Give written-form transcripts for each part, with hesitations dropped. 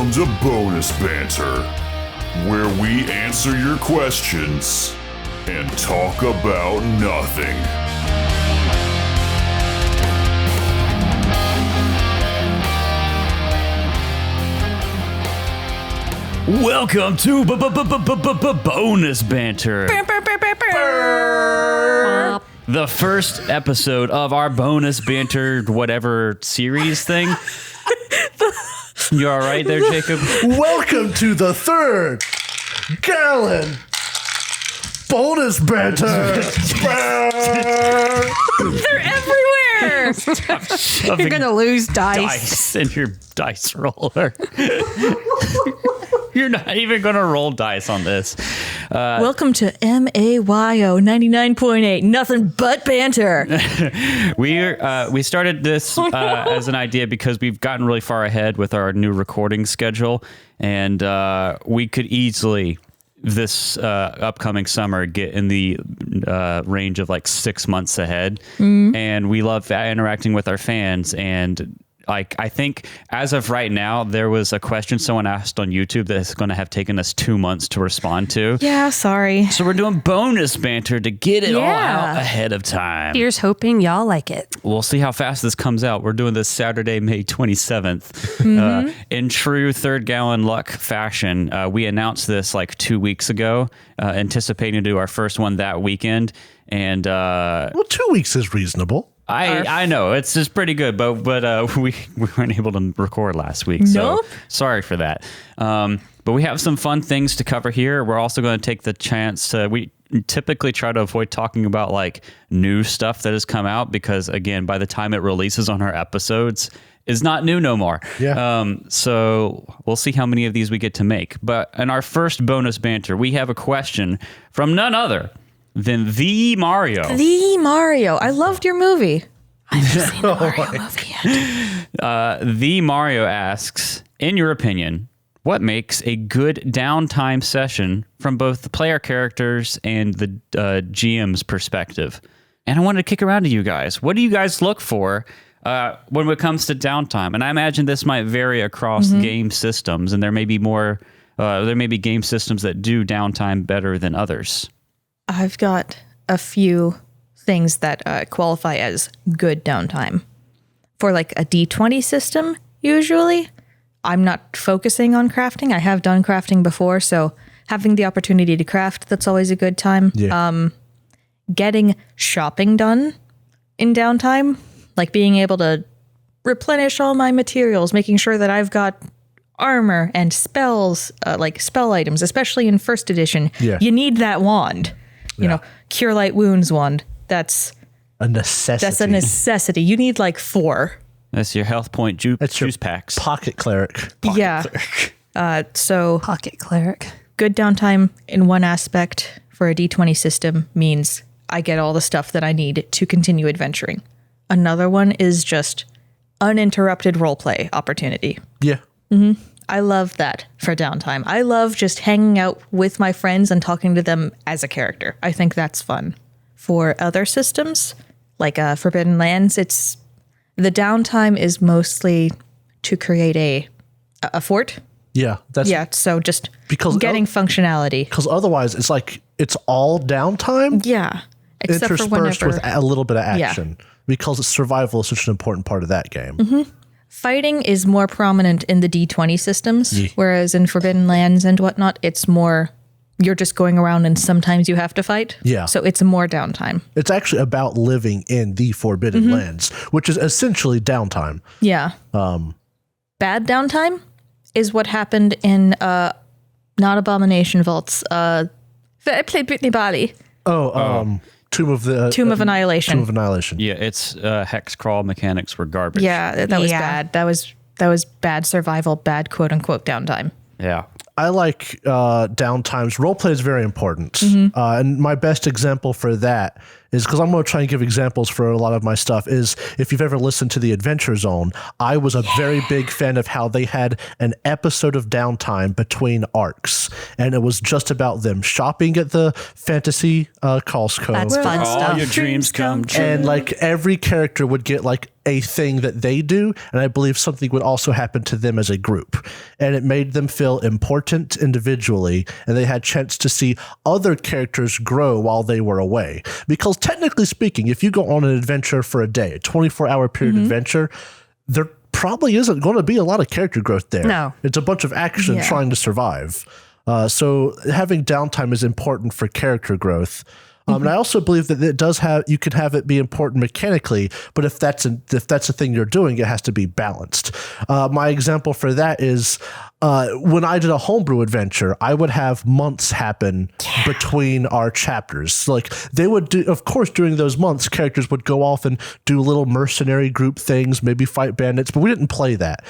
Welcome to Bonus Banter, where we answer your questions and talk about nothing. Welcome to Bonus Banter. The first episode of our Bonus Banter whatever series thing. You all right there, Jacob? Welcome to the third gallon bonus banter. They're everywhere. You're going to lose dice in your dice roller. You're not even going to roll dice on this. Welcome to MAYO 99.8, nothing but banter. We started this as an idea because we've gotten really far ahead with our new recording schedule, and we could easily this upcoming summer get in the range of like 6 months ahead. And we love interacting with our fans, and I think as of right now, there was a question someone asked on YouTube that's going to have taken us 2 months to respond to. Yeah, sorry. So we're doing bonus banter to get it all out ahead of time. Here's hoping y'all like it. We'll see how fast this comes out. We're doing this Saturday, May 27th. In true third gallon luck fashion, we announced this like 2 weeks ago, anticipating to do our first one that weekend. And well, 2 weeks is reasonable. I know it's just pretty good, but we weren't able to record last week, so sorry for that. But we have some fun things to cover here. We're also going to take the chance to. We typically try to avoid talking about like new stuff that has come out because, again, by the time it releases on our episodes, it's not new no more. Yeah. So we'll see how many of these we get to make. But in our first bonus banter, we have a question from none other than The Mario. The Mario. I loved your movie. I've never seen a Mario movie yet. The Mario asks, in your opinion, what makes a good downtime session from both the player characters and the GM's perspective? And I wanted to kick around to you guys. What do you guys look for when it comes to downtime? And I imagine this might vary across game systems, and there may be game systems that do downtime better than others. I've got a few things that qualify as good downtime. For like a D20 system, usually, I'm not focusing on crafting. I have done crafting before, so having the opportunity to craft, that's always a good time. Yeah. Getting shopping done in downtime, like being able to replenish all my materials, making sure that I've got armor and spells, like spell items, especially in first edition. Yeah. You need that wand. You know, Cure Light Wounds wand. That's a necessity. That's a necessity. You need like 4. That's your health point juice packs. Pocket cleric. So Pocket cleric. Good downtime in one aspect for a D20 system means I get all the stuff that I need to continue adventuring. Another one is just uninterrupted roleplay opportunity. Yeah. I love that for downtime. I love just hanging out with my friends and talking to them as a character. I think that's fun. For other systems, like Forbidden Lands, the downtime is mostly to create a fort. Yeah. So just getting functionality. Because otherwise, it's like it's all downtime. Yeah. Except interspersed with a little bit of action. Yeah. Because survival is such an important part of that game. Fighting is more prominent in the D20 systems, whereas in Forbidden Lands and whatnot, it's more you're just going around and sometimes you have to fight. Yeah. So it's more downtime. It's actually about living in the Forbidden Lands, which is essentially downtime. Yeah. Bad downtime is what happened in not Abomination Vaults. I played Brittany Bali. Tomb of Annihilation. Tomb of Annihilation. Yeah, its hex crawl mechanics were garbage. Yeah, that was bad. That was bad survival, bad quote unquote downtime. Yeah. I like downtimes. Roleplay is very important. And my best example for that is, because I'm going to try and give examples for a lot of my stuff, is if you've ever listened to the Adventure Zone, I was a very big fan of how they had an episode of downtime between arcs. and it was just about them shopping at the fantasy Costco. That's fun All stuff. your dreams come true. And like every character would get like a thing that they do, and I believe something would also happen to them as a group, and it made them feel important individually, and they had chance to see other characters grow while they were away. Because technically speaking, if you go on an adventure for a day, a 24-hour period adventure, there probably isn't going to be a lot of character growth there. No. It's a bunch of action trying to survive. So having downtime is important for character growth. And I also believe that it does have, you could have it be important mechanically, but if that's a thing you're doing, it has to be balanced. My example for that is when I did a homebrew adventure, I would have months happen between our chapters. So, like they would do, of course, during those months, characters would go off and do little mercenary group things, maybe fight bandits, but we didn't play that.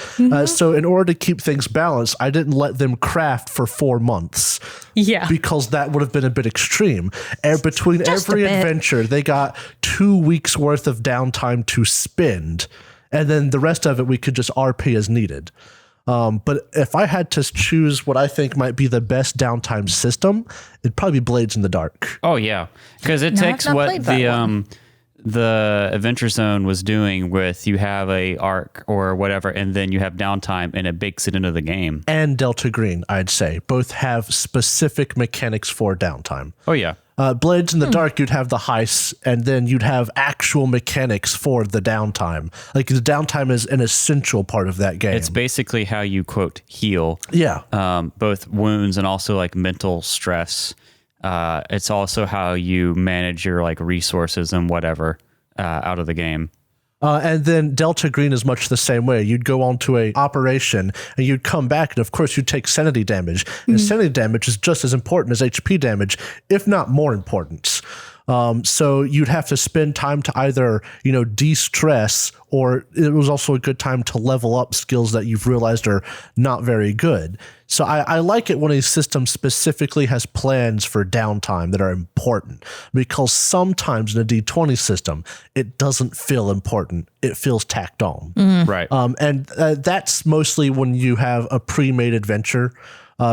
So in order to keep things balanced, I didn't let them craft for 4 months. Yeah. Because that would have been a bit extreme. And between Just a every bit. adventure, they got 2 weeks worth of downtime to spend. And then the rest of it, we could just RP as needed. But if I had to choose what I think might be the best downtime system, it'd probably be Blades in the Dark. Oh yeah, because it No, I've takes not what played that one. the Adventure Zone was doing with you have a arc or whatever, and then you have downtime, and it bakes it into the game. And Delta Green, I'd say. Both have specific mechanics for downtime. Oh yeah, Blades in the Dark, you'd have the heists, and then you'd have actual mechanics for the downtime. Like the downtime is an essential part of that game. it's basically how you quote heal. Yeah. Both wounds and also like mental stress. It's also how you manage your like resources and whatever out of the game. And then Delta Green is much the same way. You'd go on to a operation and you'd come back, and of course you'd take sanity damage. And sanity damage is just as important as HP damage, if not more important. So you'd have to spend time to either, de-stress, or it was also a good time to level up skills that you've realized are not very good. So I like it when a system specifically has plans for downtime that are important, because sometimes in a D20 system, it doesn't feel important. It feels tacked on. Right. And that's mostly when you have a pre-made adventure,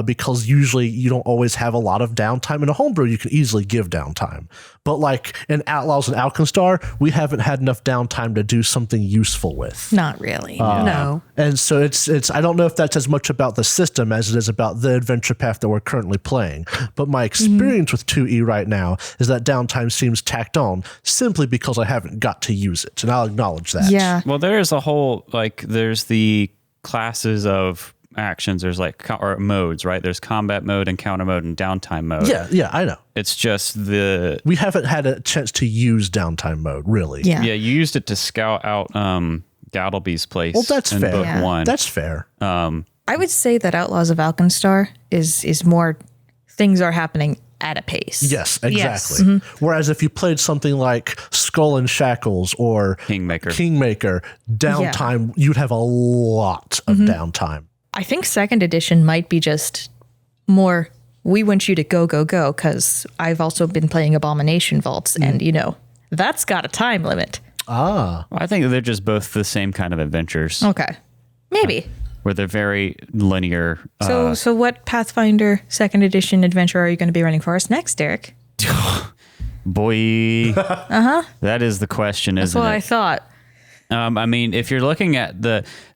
because usually you don't always have a lot of downtime. In a homebrew, you can easily give downtime. But like in Outlaws and Alkenstar, we haven't had enough downtime to do something useful with. Not really. No. And so it's I don't know if that's as much about the system as it is about the adventure path that we're currently playing. But my experience with 2E right now is that downtime seems tacked on simply because I haven't got to use it. And I'll acknowledge that. Yeah. Well, there's a whole there's the classes of actions. There's or modes, right? There's combat mode and counter mode and downtime mode. Yeah, I know. It's just We haven't had a chance to use downtime mode, really. Yeah. you used it to scout out Gattleby's place. Well, that's in fair. book Yeah. 1. That's fair. I would say that Outlaws of Alkenstar is more things are happening at a pace. Yes, exactly. Yes. Whereas if you played something like Skull and Shackles or Kingmaker. downtime, you'd have a lot of downtime. I think second edition might be just more, we want you to go, because I've also been playing Abomination Vaults, and, that's got a time limit. Ah. Well, I think they're just both the same kind of adventures Okay. Maybe. where they're very linear. So what Pathfinder second edition adventure are you going to be running for us next, Derek? Boy. That is the question, That's isn't what it? I thought. I mean, if you're looking at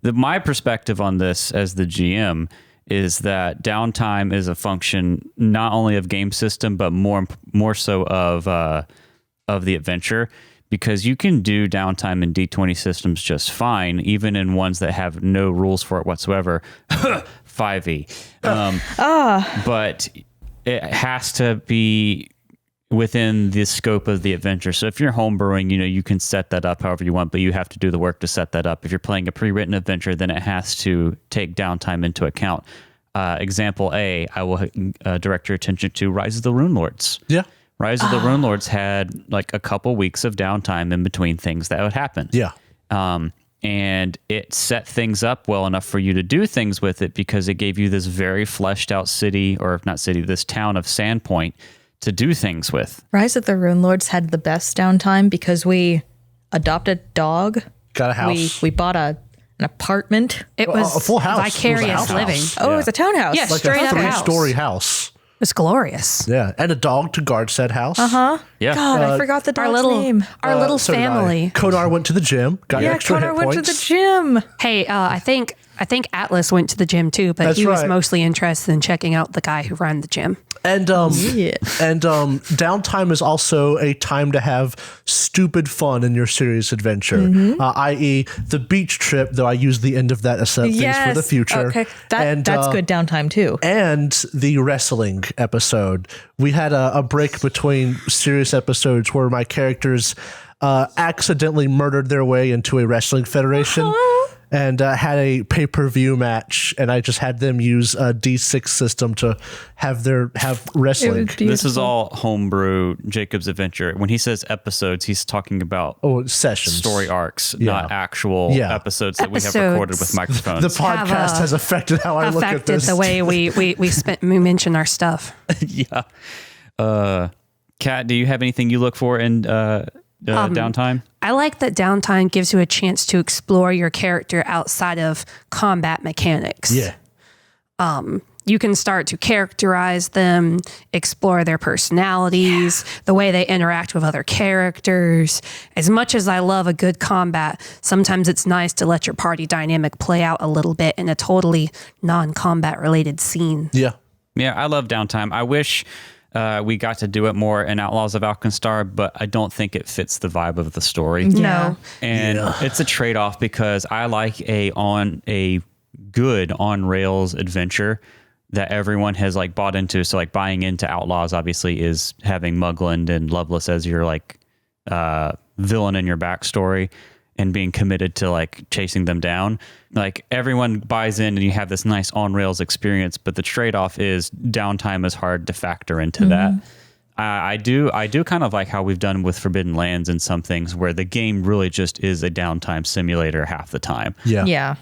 my perspective on this as the GM is that downtime is a function not only of game system, but more so of the adventure, because you can do downtime in D20 systems just fine, even in ones that have no rules for it whatsoever. 5e. But it has to be within the scope of the adventure. So if you're homebrewing, you can set that up however you want, but you have to do the work to set that up. If you're playing a pre-written adventure, then it has to take downtime into account. Example A, I will direct your attention to Rise of the Rune Lords. Yeah. Rise of the Rune Lords had like a couple weeks of downtime in between things that would happen. Yeah. And it set things up well enough for you to do things with it, because it gave you this very fleshed out city, or not city, this town of Sandpoint to do things with. Rise of the Rune Lords had the best downtime because we adopted a dog. Got a house. We bought an an apartment. It was a full house. It was a vicarious house living. house. Oh, it's a townhouse. Yes. Like Straight a up house. 3-story house. It was glorious. Yeah, and a dog to guard said house. Yeah. God, I forgot the dog's name. Our little So did I. family. Konar went to the gym, got Yeah, extra Connor hit went points. to the gym. Hey, I think Atlas went to the gym too, but That's he was right. mostly interested in checking out the guy who ran the gym. And downtime is also a time to have stupid fun in your serious adventure, i.e., the beach trip. Though I use the end of that as set things for the future. Okay, that's good downtime too. And the wrestling episode. We had a break between serious episodes where my characters accidentally murdered their way into a wrestling federation. And had a pay-per-view match, and I just had them use a D6 system to have wrestling. This is all homebrew Jacob's Adventure. When he says episodes, he's talking about Sessions. story arcs, not actual Yeah. episodes that we have Episodes. recorded with microphones. The podcast has affected how I look at Affected this. the way we mention our stuff. Yeah. Kat, do you have anything you look for in downtime? I like that downtime gives you a chance to explore your character outside of combat mechanics. Yeah. You can start to characterize them, explore their personalities, the way they interact with other characters. As much as I love a good combat, sometimes it's nice to let your party dynamic play out a little bit in a totally non-combat related scene. Yeah. Yeah, I love downtime. I wish we got to do it more in Outlaws of Alkenstar, but I don't think it fits the vibe of the story. No. And it's a trade-off because I like a good on rails adventure that everyone has like bought into. So like buying into Outlaws obviously is having Mugland and Loveless as your like villain in your backstory and being committed to like chasing them down. Like everyone buys in and you have this nice on rails experience, but the trade-off is downtime is hard to factor into that. I do kind of like how we've done with Forbidden Lands and some things where the game really just is a downtime simulator half the time. Yeah. Yeah.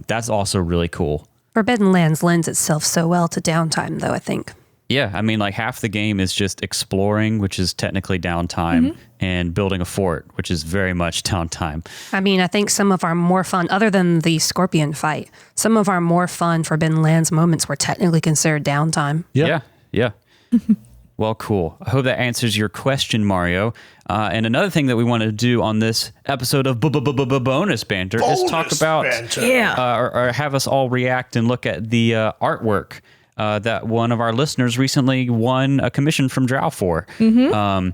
That's also really cool. Forbidden Lands lends itself so well to downtime, though, I think. Yeah, I mean, like half the game is just exploring, which is technically downtime, and building a fort, which is very much downtime. I mean, I think some of our more fun, other than the scorpion fight, some of our more fun Forbidden Lands moments were technically considered downtime. Yeah. Yeah. Well, cool. I hope that answers your question, Mario. And another thing that we want to do on this episode of Bonus Banter is talk about, or have us all react and look at the artwork that one of our listeners recently won a commission from Drow for. Drow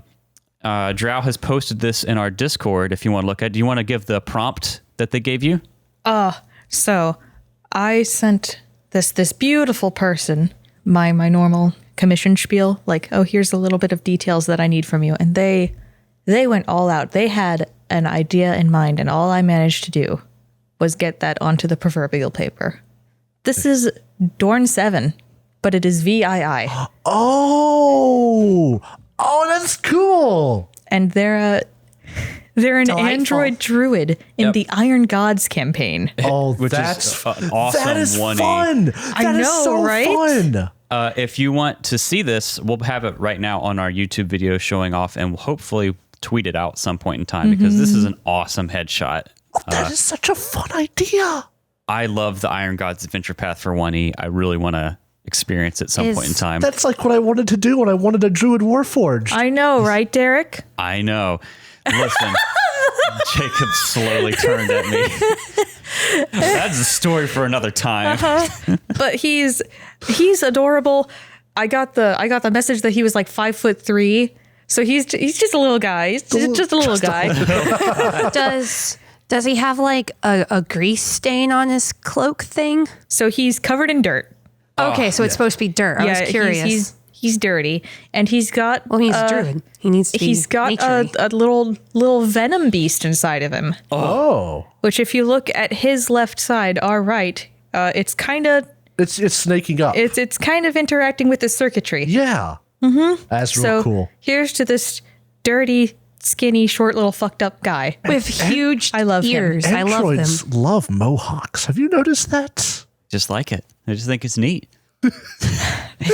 has posted this in our Discord if you want to look at it. Do you want to give the prompt that they gave you? So I sent this beautiful person my normal commission spiel, like, oh, here's a little bit of details that I need from you. And they went all out. They had an idea in mind, and all I managed to do was get that onto the proverbial paper. This is Dorn 7, but it is VII. Oh, that's cool. And they're an Delightful. android druid in the Iron Gods campaign. Oh, Which that's is an awesome that is 1E. fun. That is know, so right? fun. If you want to see this, we'll have it right now on our YouTube video showing off, and we'll hopefully tweet it out some point in time because this is an awesome headshot. That is such a fun idea. I love the Iron Gods Adventure Path for 1E. I really want to experience it some point in time. That's like what I wanted to do when I wanted a Druid Warforged. I know, right, Derek? I know. Listen, Jacob slowly turned at me. That's a story for another time. But he's adorable. I got the message that he was like 5'3", so he's just a little guy. He's just a little guy. Does he have like a grease stain on his cloak thing? So he's covered in dirt. Okay, so it's supposed to be dirt. I was curious. He's dirty, and he's got. Well, he's a druid. He needs to be He's got a little venom beast inside of him. Oh, Which, if you look at his left side, our right, it's kind of it's snaking up. it's kind of interacting with the circuitry. Yeah. That's real So cool. here's to this dirty, skinny, short, little fucked up guy. with huge I love him. ears. I love them. Androids love mohawks. Have you noticed that? Just like it. I just think it's neat. I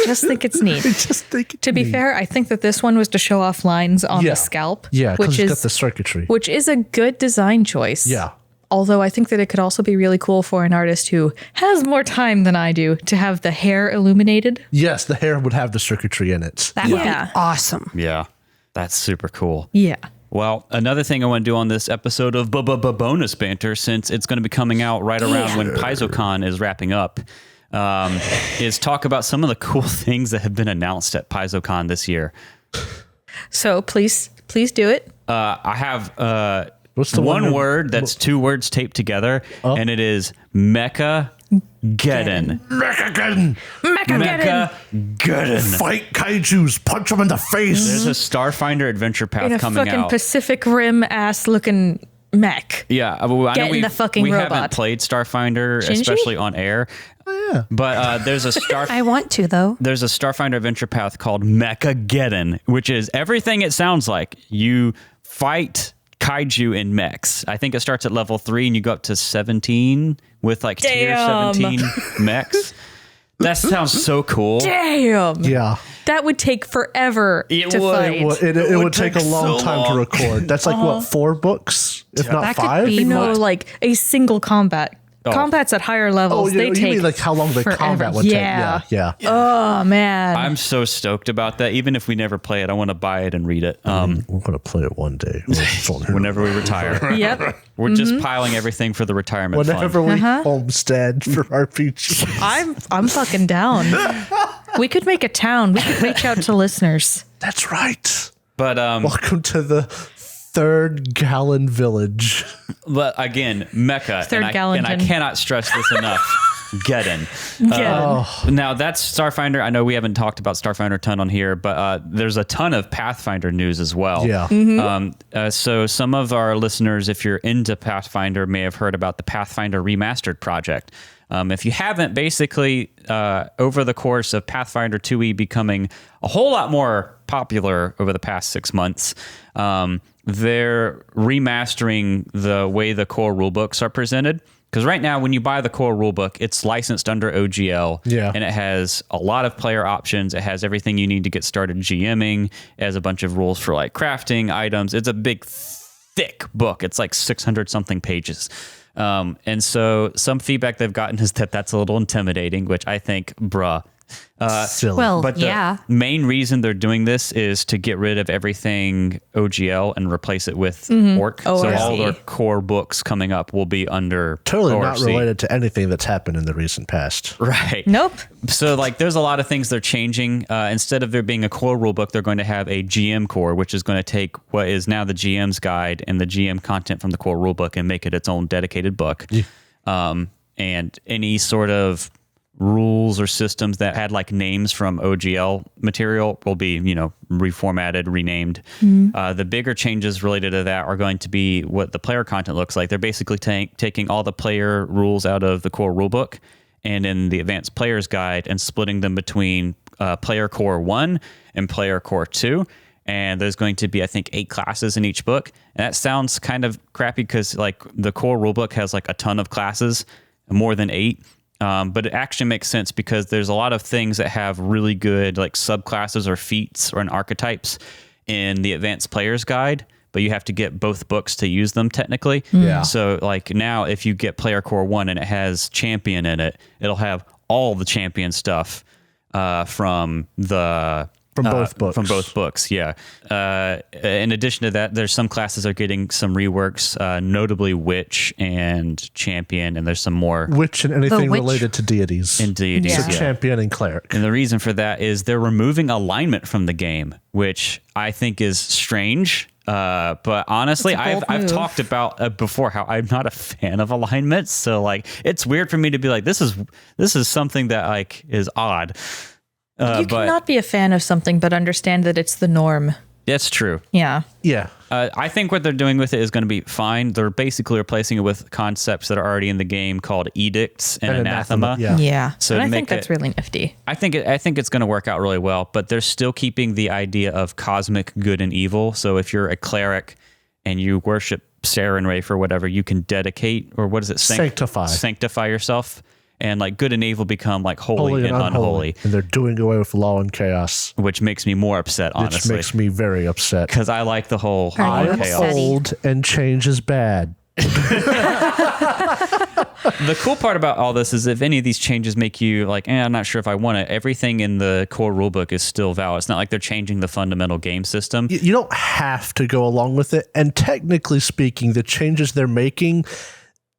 just think it's neat. Just think. To be fair, I think that this one was to show off lines on Yeah. the scalp. Yeah, because which it's is got the circuitry. which is a good design choice. Yeah. Although I think that it could also be really cool for an artist who has more time than I do to have the hair illuminated. Yes, the hair would have the circuitry in it. That would be awesome. Yeah, that's super cool. Yeah. Well, another thing I want to do on this episode of bonus banter, since it's going to be coming out right around when Paizocon is wrapping up, is talk about some of the cool things that have been announced at Paizocon this year. So please do it. I have What's the one one word that's two words taped together, and it is Mecha Geddon. Mechageddon! Mecha-geddon. Fight kaijus, punch them in the face. There's a Starfinder adventure path In a coming fucking out. Pacific Rim ass looking mech. Yeah, well, I Get know in the fucking we robot. haven't played Starfinder, Shinji? especially on air. Oh, yeah. But there's a I want to, though. there's a Starfinder adventure path called Mecha-geddon, which is everything it sounds like. You fight kaiju in mechs. I think it starts at level 3 and you go up to 17 with like tier Damn. 17 mechs. That sounds so cool. Damn. Yeah. That would take forever It to would. fight. It would take a long so time long. to record. That's like, what, 4 books? If not That could 5? be No, more. like a single combat. Combats at higher Oh, levels, they you take mean like how long the forever. combat would Yeah. take? Yeah. Oh, man. I'm so stoked about that. Even if we never play it, I want to buy it and read it. We're going to play it one day. Whenever we retire. Yep. We're just piling everything for the retirement Whenever fund. we homestead for RPG. I'm fucking down. We could make a town. We could reach out to listeners. That's right. But Welcome to the 3rd Gallon Village. But again, Mecha, Third and I Gallatin. cannot stress this enough. Geddon. Yeah. Now that's Starfinder. I know we haven't talked about Starfinder a ton on here, but there's a ton of Pathfinder news as well. Yeah. So some of our listeners, if you're into Pathfinder, may have heard about the Pathfinder Remastered project. If you haven't, basically, over the course of Pathfinder 2e becoming a whole lot more popular over the past 6 months, they're remastering the way the core rulebooks are presented. Because right now, when you buy the core rulebook, it's licensed under OGL, and it has a lot of player options. It has everything you need to get started GMing. It has a bunch of rules for like crafting items. It's a big, thick book. It's like 600 something pages. And so some feedback they've gotten is that that's a little intimidating, which I think, bruh. Silly. Well, But the yeah. main reason they're doing this is to get rid of everything OGL and replace it with ORC. So ORC. all their core books coming up will be under totally ORC. not related to anything that's happened in the recent past. Right. Nope. So like there's a lot of things they're changing. Instead of there being a core rulebook, they're going to have a GM core, which is going to take what is now the GM's guide and the GM content from the core rulebook and make it its own dedicated book. And any sort of rules or systems that had like names from OGL material will be, reformatted, renamed. The bigger changes related to that are going to be what the player content looks like. They're basically taking all the player rules out of the core rulebook and in the advanced player's guide and splitting them between player core 1 and player core 2. And there's going to be, I think, 8 classes in each book. And that sounds kind of crappy because like the core rulebook has like a ton of classes, more than 8. But it actually makes sense because there's a lot of things that have really good like subclasses or feats or archetypes in the advanced player's guide, but you have to get both books to use them technically. Yeah. So like now if you get player core 1 and it has champion in it, it'll have all the champion stuff from both books. From both books, yeah. In addition to that, there's some classes are getting some reworks, notably Witch and Champion, and there's some more Witch and anything witch? related to deities. in deities. So Yeah. champion and cleric. And the reason for that is they're removing alignment from the game, which I think is strange. But honestly, It's a bold I've move. talked about before how I'm not a fan of alignments. So like, it's weird for me to be like, this is something that like is odd. You cannot be a fan of something but understand that it's the norm. That's true. Yeah. Yeah. I think what they're doing with it is going to be fine. They're basically replacing it with concepts that are already in the game called edicts and anathema. Yeah. Yeah. So and to I make think that's it- really nifty. I think it's going to work out really well, but they're still keeping the idea of cosmic good and evil. So if you're a cleric and you worship Sarenrae for whatever, you can dedicate, or what is it? Sanctify yourself. And like good and evil become like holy and unholy. And they're doing away with law and chaos. Which makes me more upset, Which honestly. makes me very upset. Because I like the whole Are I you am chaos. upset? old and change is bad. The cool part about all this is if any of these changes make you like, I'm not sure if I want it, everything in the core rulebook is still valid. It's not like they're changing the fundamental game system. You don't have to go along with it. And technically speaking, the changes they're making,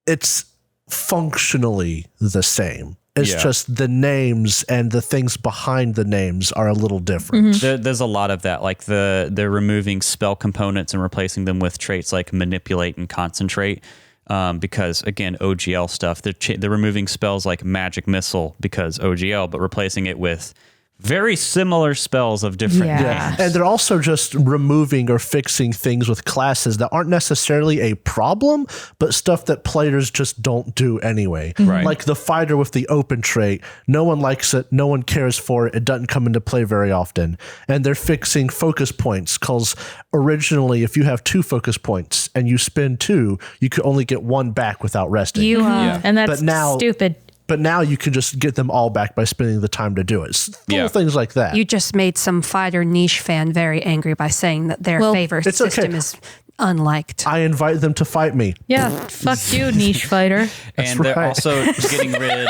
it's functionally the same. It's just the names and the things behind the names are a little different. There's a lot of that. Like they're removing spell components and replacing them with traits like manipulate and concentrate. Because again, OGL stuff, they're removing spells like magic missile because OGL, but replacing it with very similar spells of different names. And they're also just removing or fixing things with classes that aren't necessarily a problem, but stuff that players just don't do anyway. Right. Like the fighter with the open trait. No one likes it. No one cares for it. It doesn't come into play very often. And they're fixing focus points because originally if you have 2 focus points and you spend 2, you could only get 1 back without resting. And that's But now- stupid. But now you can just get them all back by spending the time to do it. Little things like that. You just made some fighter niche fan very angry by saying that their favorite it's okay. system is unliked. I invite them to fight me. Yeah, fuck you, niche fighter. And they're also getting rid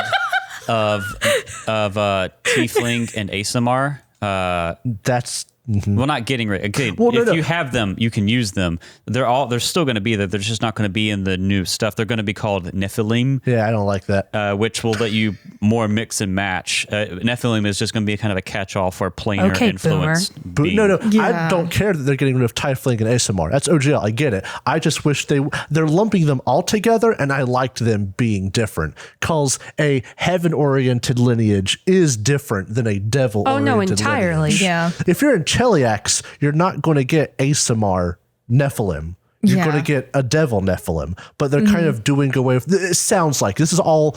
of Tiefling and Asimar. That's Well, not getting rid. Okay, you have them, you can use them. They're still going to be there. They're just not going to be in the new stuff. They're going to be called Nephilim. Yeah, I don't like that. Which will let you more mix and match. Nephilim is just going to be kind of a catch-all for planar influence. No, I don't care that they're getting rid of Tiefling and Asimar. That's OGL. I get it. I just wish they're lumping them all together, and I liked them being different. Because a heaven-oriented lineage is different than a devil-oriented no, entirely. lineage. Yeah. If you're in Cheliax, you're not going to get Asimar Nephilim. You're going to get a devil Nephilim. But they're kind of doing away with it. Sounds like this is all,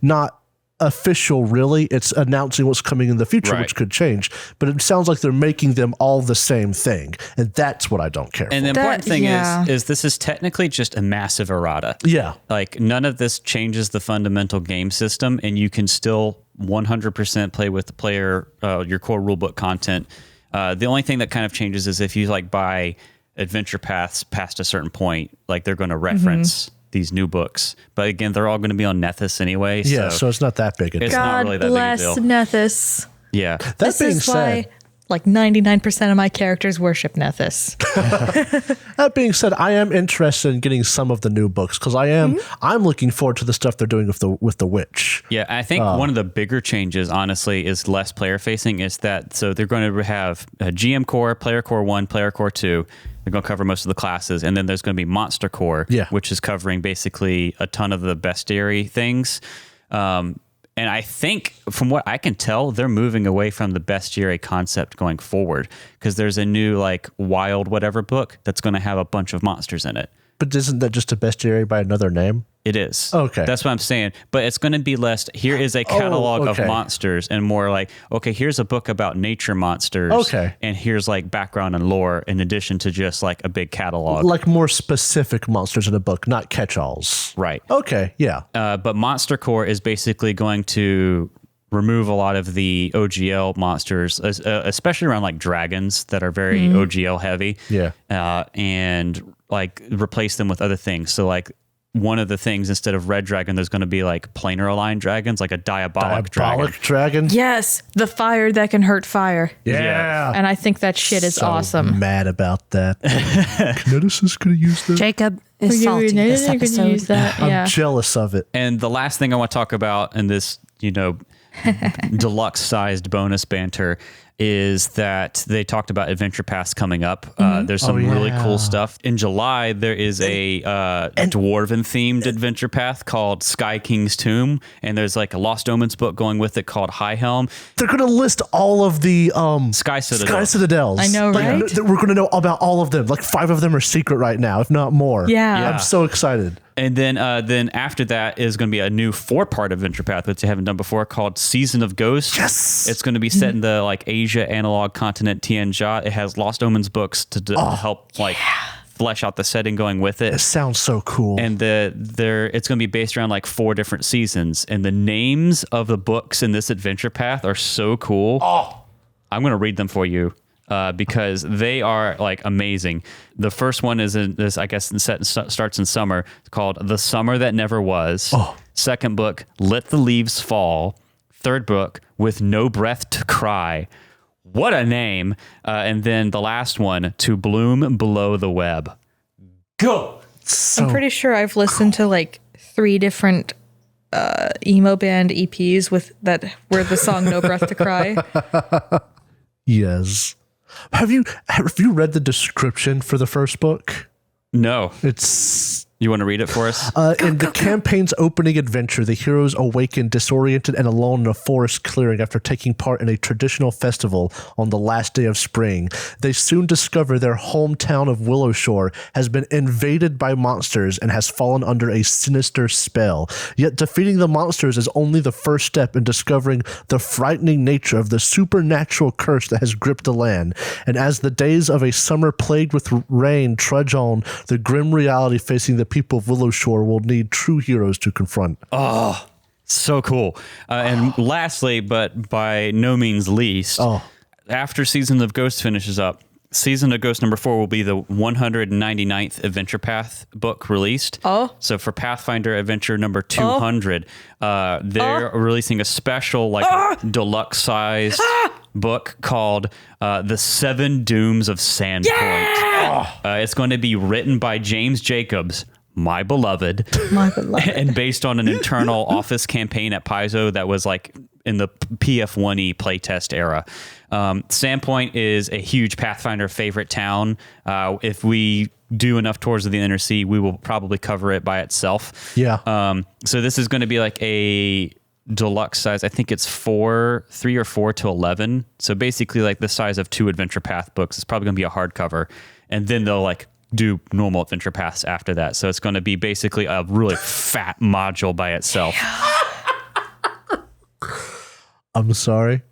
not official really. It's announcing what's coming in the future, which could change. But it sounds like they're making them all the same thing. And that's what I don't care And for. the important thing is this is technically just a massive errata. Yeah. Like none of this changes the fundamental game system, and you can still 100% play with the player, your core rulebook content. The only thing that kind of changes is if you buy adventure paths past a certain point, they're going to reference these new books. But again, they're all going to be on Nethys anyway. Yeah, so it's not that big a deal. It's not really that big a bless deal. Nethys. Yeah. That being said, 99% of my characters worship Nethys. that being said, I am interested in getting some of the new books because I'm looking forward to the stuff they're doing with the witch. Yeah, I think one of the bigger changes, honestly, is less player facing. Is that so they're going to have a GM core, player core 1, player core 2. They're going to cover most of the classes, and then there's going to be monster core, which is covering basically a ton of the bestiary things. And I think, from what I can tell, they're moving away from the bestiary concept going forward because there's a new wild whatever book that's going to have a bunch of monsters in it. But isn't that just a bestiary by another name? It is. Okay. That's what I'm saying. But it's going to be less, here is a catalog of monsters, and more here's a book about nature monsters. Okay. And here's background and lore in addition to just a big catalog. More specific monsters in a book, not catch-alls. Right. Okay, yeah. But Monster Core is basically going to remove a lot of the OGL monsters, especially around dragons that are very OGL heavy. Yeah. And replace them with other things. So one of the things, instead of red dragon, there's going to be planar aligned dragons, a diabolic dragon. Yes, the fire that can hurt fire. Yeah. And I think that shit is awesome. Mad about that. Knutis is going to use that. Jacob is salty this episode. I'm jealous of it. And the last thing I want to talk about in this, deluxe sized bonus banter is that they talked about adventure paths coming up. There's some really cool stuff. In July, there is a dwarven themed adventure path called Sky King's Tomb, and there's a Lost Omens book going with it called High Helm. They're going to list all of the Sky Citadels. I know, right? We're going to know about all of them. 5 of them are secret right now, if not more. Yeah. I'm so excited. And then after that is going to be a new 4-part adventure path, which they haven't done before, called Season of Ghosts. Yes! It's going to be set in the Asia analog continent Tianjia. It has Lost Omens books to help flesh out the setting going with it. It sounds so cool. And it's going to be based around 4 different seasons. And the names of the books in this adventure path are so cool. Oh. I'm going to read them for you. because they are like amazing. The first one is in this, I guess, starts in summer. It's called The Summer That Never Was. Second book, Let the Leaves Fall. Third book, With No Breath to Cry. What a name. And then the last one, To Bloom Below the Web. Go. I'm pretty sure I've listened to like 3 different emo band EPs where the song No Breath to Cry. Yes. Have you read the description for the first book? No. It's... You want to read it for us? In the campaign's opening adventure, the heroes awaken disoriented and alone in a forest clearing after taking part in a traditional festival on the last day of spring. They soon discover their hometown of Willowshore has been invaded by monsters and has fallen under a sinister spell. Yet defeating the monsters is only the first step in discovering the frightening nature of the supernatural curse that has gripped the land. And as the days of a summer plagued with rain trudge on, the grim reality facing the people of Willowshore will need true heroes to confront. Oh, so cool. And lastly, but by no means least, after Season of Ghost finishes up, Season of Ghost number 4 will be the 199th Adventure Path book released. So for Pathfinder Adventure number 200, they're releasing a special deluxe sized book called The 7 Dooms of Sandpoint. It's going to be written by James Jacobs, my beloved, and based on an internal office campaign at Paizo that was like in the PF1E playtest era. Sandpoint is a huge Pathfinder favorite town. If we do enough tours of the Inner Sea, we will probably cover it by itself. Yeah. So this is going to be like a deluxe size. I think it's 3 or 4 to 11. So basically like the size of 2 Adventure Path books. It's probably going to be a hardcover. And then they'll like do normal Adventure Paths after that. So it's going to be basically a really fat module by itself. I'm sorry,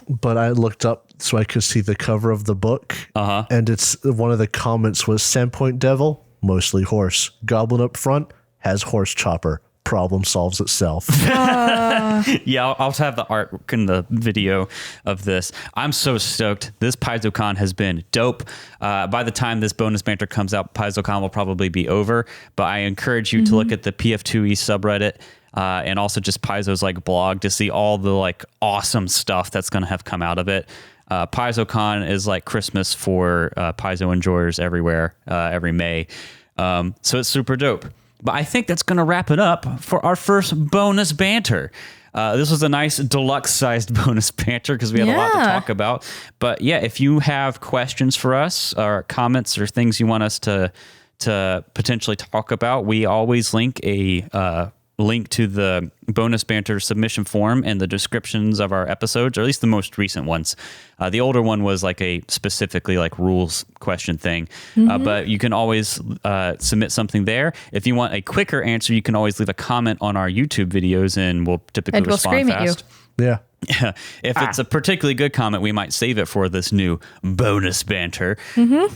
but I looked up so I could see the cover of the book. And it's one of the comments was Sandpoint Devil, mostly horse. Goblin up front has horse chopper. Problem solves itself. Yeah, I'll have the art in the video of this. I'm so stoked. This Paizocon has been dope. By the time this bonus banter comes out, Paizocon will probably be over. But I encourage you to look at the PF2E subreddit and also just Paizo's like blog to see all the like awesome stuff that's going to have come out of it. Paizocon is like Christmas for Paizo enjoyers everywhere, every May. So it's super dope. But I think that's going to wrap it up for our first bonus banter. This was a nice deluxe-sized bonus banter because we had a lot to talk about. But yeah, if you have questions for us or comments or things you want us to potentially talk about, we always link a link to the bonus banter submission form in the descriptions of our episodes, or at least the most recent ones. The older one was like a specifically like rules question thing, but you can always submit something there. If you want a quicker answer, you can always leave a comment on our YouTube videos and we'll typically respond fast. Yeah. Yeah. If it's a particularly good comment, we might save it for this new bonus banter.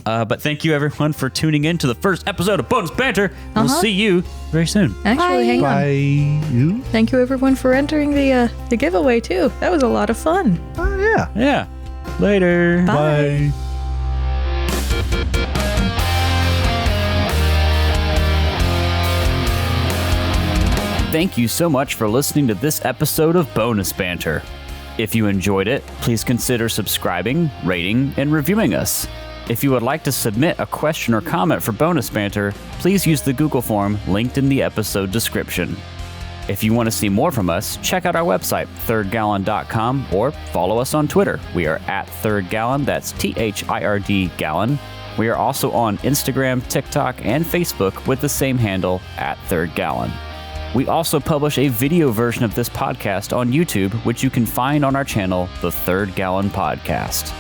But thank you everyone for tuning in to the first episode of Bonus Banter. We'll see you very soon. Actually, hang on. Bye. Thank you everyone for entering the giveaway too. That was a lot of fun. Oh, yeah. Yeah. Later. Bye. Thank you so much for listening to this episode of Bonus Banter. If you enjoyed it, please consider subscribing, rating, and reviewing us. If you would like to submit a question or comment for Bonus Banter, please use the Google form linked in the episode description. If you want to see more from us, check out our website, thirdgallon.com, or follow us on Twitter. We are at thirdgallon, that's THIRD gallon. We are also on Instagram, TikTok, and Facebook with the same handle, at thirdgallon. We also publish a video version of this podcast on YouTube, which you can find on our channel, The Third Gallon Podcast.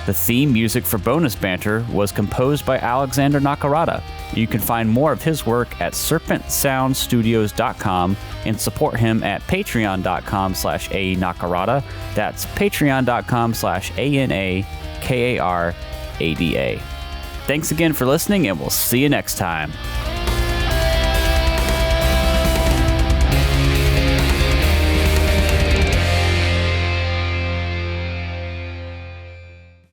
The theme music for Bonus Banter was composed by Alexander Nakarada. You can find more of his work at serpentsoundstudios.com and support him at patreon.com/a-nakarada. That's patreon.com/ANAKARADA. Thanks again for listening, and we'll see you next time.